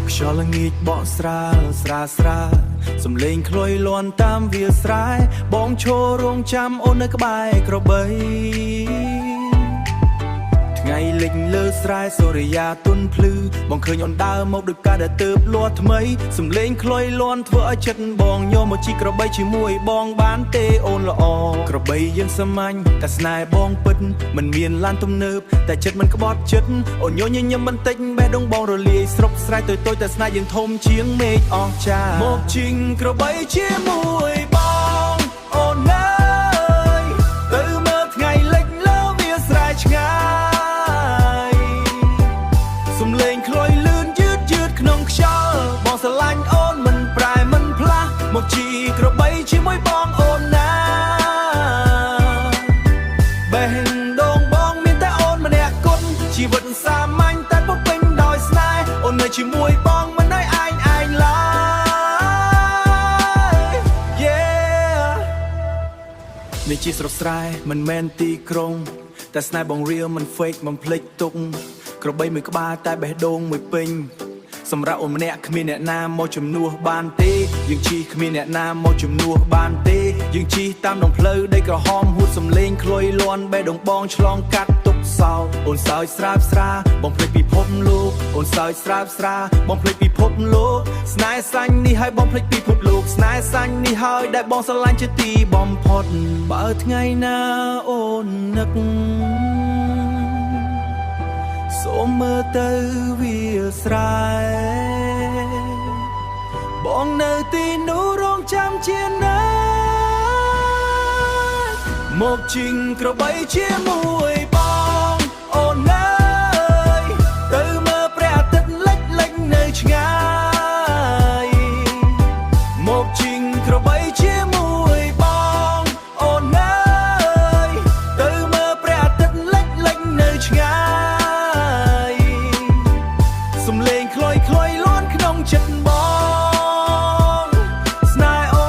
ខ្យល់ល្ងាចបក់ស្រាលស្រាស្រាសំលេងខ្លុយលាន់តាមវាលស្រែបងឈររងចាំអូននៅក្បែរក្របីថ្ងៃលិចលើស្រែសូរិយាទុនភ្លឺបងឃើញអូនដើរមកដូចកាដែលទៅលាស់ថ្មីសំលេងខ្លុយលាន់ធ្វើឲ្យចិត្តបងញោមមកជីក្របីជាមួយបងបានទេអូនល្អក្របីយើងសាមញ្ញតែស្នេហ៍បងពិតមិនមានឡានទំនើបតែចិត្តមិនក្បត់ចិត្តអូនញញញឹមបន្តិចបេះដូងបងរលាយស្រុកស្រែតូចតែស្នេហ៍យើងធំជាងមេឃអស្ចារ្យមកជីងក្របីជាមួយបងអូនអើយទៅមើលថ្ងៃលិចលើវាស្រែឆ្ងាយសំលេងខ្លុយលឿនយឺតក្នុងខ្យល់បងស្រឡាញ់អូនមិនប្រែមិនផ្លាស់មកជីក្របីជាមួយបងអូនណាបេះដូងបងមានតែអូនម្នាក់គត់ជីវិតសាមញ្ញតែពោពេញដោយស្នេហ៍អូននៅជាមួយបងមិនឲ្យឯងឡើយ Yeah នេះជាស្រុកស្រែមិនមែនទីក្រុងតែស្នេហ៍បងរៀលមិន fake មិនភ្លេចទុកក្របីមួយក្បាលតែបេះដូងមួយពេញសម្រាប់អូនម្នាក់គ្មានអ្នកណាមកជំនួសបានទេយើងជិះគ្មានអ្នកណាមកជំនួសបានទេយើងជិះតាមដងផ្លូវដីក្រហមហួតសំលេងខ្លុយលាន់បេះដូងបងឆ្លងកាត់ទុកសោអូនសើចស្រាបស្រាបងភ្លេចពិភពលោកអូនសើចស្រាបស្រាបងភ្លេចពិភពលោកស្នេហ៍សាញ់នេះឲ្យបងភ្លេចពិភពលោកស្នេហ៍សាញ់នេះហើយដែលបងស្រឡាញ់ជាទីបំផុតបើថ្ងៃណាអូននឹកសូមមើលទៅវាស្រែបងនៅទីនោះរងចាំជាណាមកជីងក្របីជាមួយបងអូនអើយទៅមើលព្រះអាទិត្យលិចនៅឆ្ងាយមកជីងក្របីជាមួយបងអូនអើយទៅមើលព្រះអាទិត្យលិចនៅឆ្ងាយសំលេងខ្លុយលាន់ក្នុងចិត្តបងស្នេហ៍អូ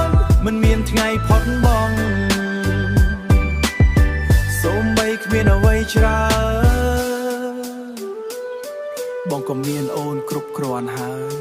នមិនមានថ្ងៃផុតបងសូម្បីគ្មានអ្វីច្រើនបងក៏មានអូនគ្រប់គ្រាន់ហើយ